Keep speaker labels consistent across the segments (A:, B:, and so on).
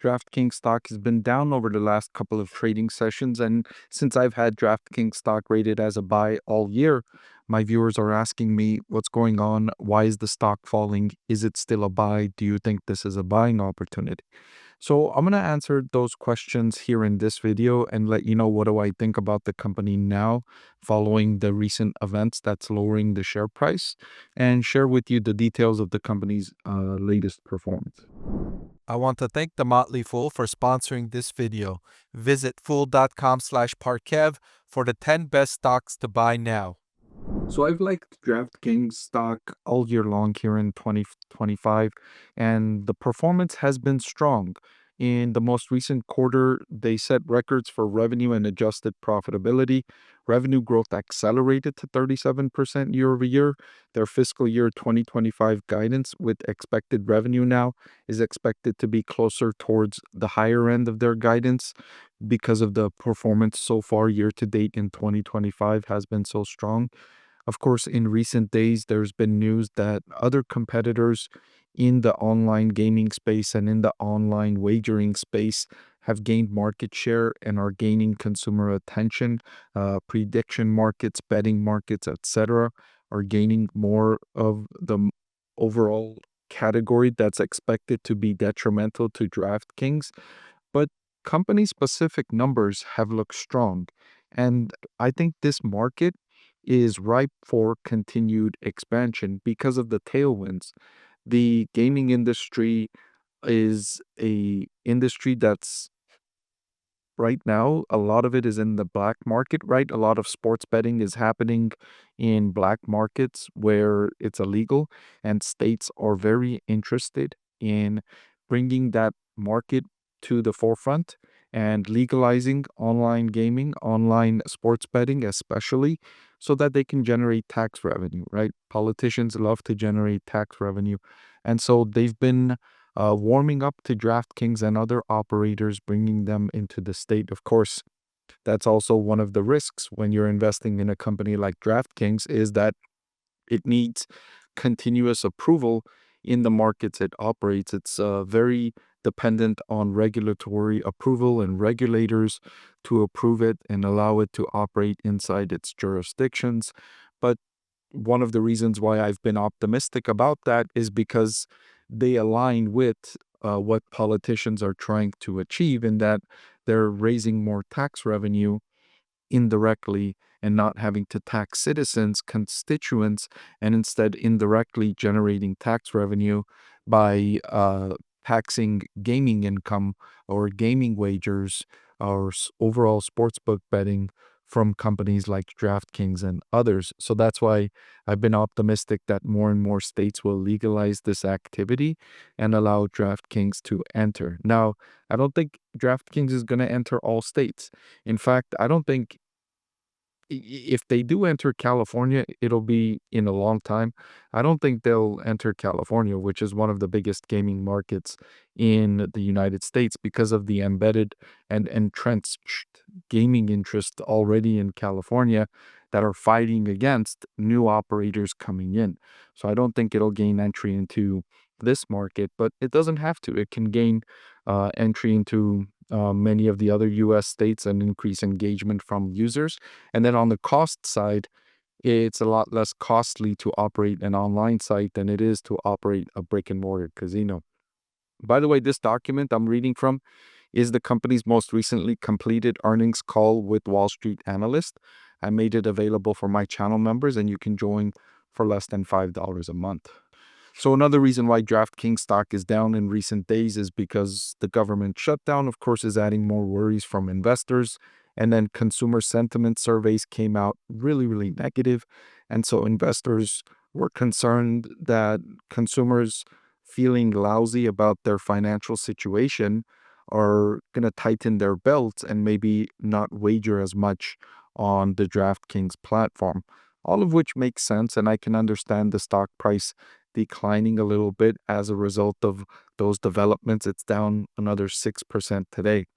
A: DraftKings stock has been down over the last couple of trading sessions. And since I've had DraftKings stock rated as a buy all year, my viewers are asking me what's going on. Why is the stock falling? Is it still a buy? Do you think this is a buying opportunity? So I'm going to answer those questions here in this video and let you know what do I think about the company now following the recent events that's lowering the share price, and share with you the details of the company's latest performance.
B: I want to thank the Motley Fool for sponsoring this video. Visit fool.com/Parkev for the 10 best stocks to buy now.
A: So I've liked DraftKings stock all year long here in 2025, and the performance has been strong. In the most recent quarter, they set records for revenue and adjusted profitability. Revenue growth accelerated to 37% year over year. Their fiscal year 2025 guidance with expected revenue now is expected to be closer towards the higher end of their guidance because of the performance so far year to date in 2025 has been so strong. Of course, in recent days, there's been news that other competitors in the online gaming space and in the online wagering space have gained market share and are gaining consumer attention. Prediction markets, betting markets, etc., are gaining more of the overall category that's expected to be detrimental to DraftKings. But company-specific numbers have looked strong, and I think this market is ripe for continued expansion because of the tailwinds. The gaming industry is a industry that's right now, a lot of it is in the black market, right? A lot of sports betting is happening in black markets where it's illegal, and states are very interested in bringing that market to the forefront and legalizing online gaming, online sports betting, especially, so that they can generate tax revenue, right? Politicians love to generate tax revenue. And so they've been warming up to DraftKings and other operators, bringing them into the state. Of course, that's also one of the risks when you're investing in a company like DraftKings, is that it needs continuous approval in the markets it operates. It's very dependent on regulatory approval and regulators to approve it and allow it to operate inside its jurisdictions. But one of the reasons why I've been optimistic about that is because they align with what politicians are trying to achieve, in that they're raising more tax revenue indirectly and not having to tax citizens, constituents, and instead indirectly generating tax revenue by taxing gaming income or gaming wagers or overall sportsbook betting from companies like DraftKings and others. So that's why I've been optimistic that more and more states will legalize this activity and allow DraftKings to enter. Now, I don't think DraftKings is going to enter all states. In fact, I don't think if they do enter California, it'll be in a long time. I don't think they'll enter California, which is one of the biggest gaming markets in the United States, because of the embedded and entrenched gaming interest already in California that are fighting against new operators coming in. So I don't think it'll gain entry into this market, but it doesn't have to. It can gain entry into many of the other US states and increase engagement from users. And then on the cost side, it's a lot less costly to operate an online site than it is to operate a brick and mortar casino. By the way, this document I'm reading from is the company's most recently completed earnings call with Wall Street Analyst. I made it available for my channel members, and you can join for less than $5 a month. So another reason why DraftKings stock is down in recent days is because the government shutdown, of course, is adding more worries from investors. And then consumer sentiment surveys came out really, really negative. And so investors were concerned that consumers feeling lousy about their financial situation are going to tighten their belts and maybe not wager as much on the DraftKings platform. All of which makes sense, and I can understand the stock price declining a little bit as a result of those developments. It's down another 6% today.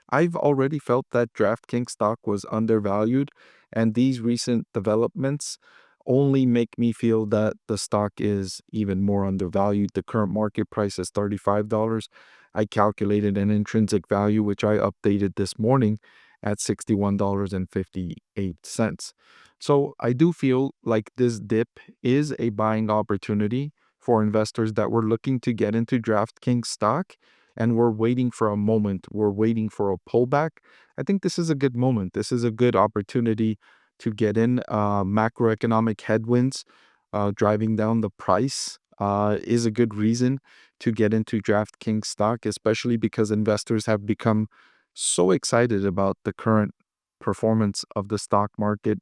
A: I've already felt that DraftKings stock was undervalued, and these recent developments only make me feel that the stock is even more undervalued. The current market price is $35. I calculated an intrinsic value, which I updated this morning at $61.58. So I do feel like this dip is a buying opportunity for investors that were looking to get into DraftKings stock and we're waiting for a moment. We're waiting for a pullback. I think this is a good moment. This is a good opportunity to get in. Macroeconomic headwinds driving down the price is a good reason to get into DraftKings stock, especially because investors have become so excited about the current performance of the stock market.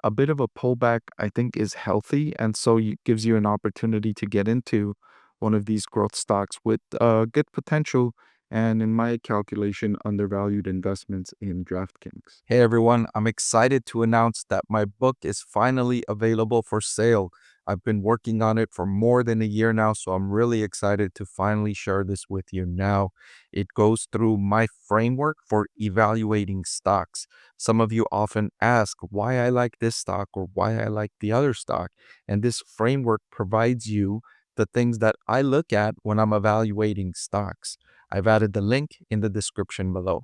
A: A bit of a pullback, I think, is healthy, and so it gives you an opportunity to get into one of these growth stocks with good potential and, in my calculation, undervalued investments in DraftKings.
B: Hey everyone, I'm excited to announce that my book is finally available for sale. I've been working on it for more than a year now, so I'm really excited to finally share this with you now. It goes through my framework for evaluating stocks. Some of you often ask why I like this stock or why I like the other stock, and this framework provides you the things that I look at when I'm evaluating stocks. I've added the link in the description below.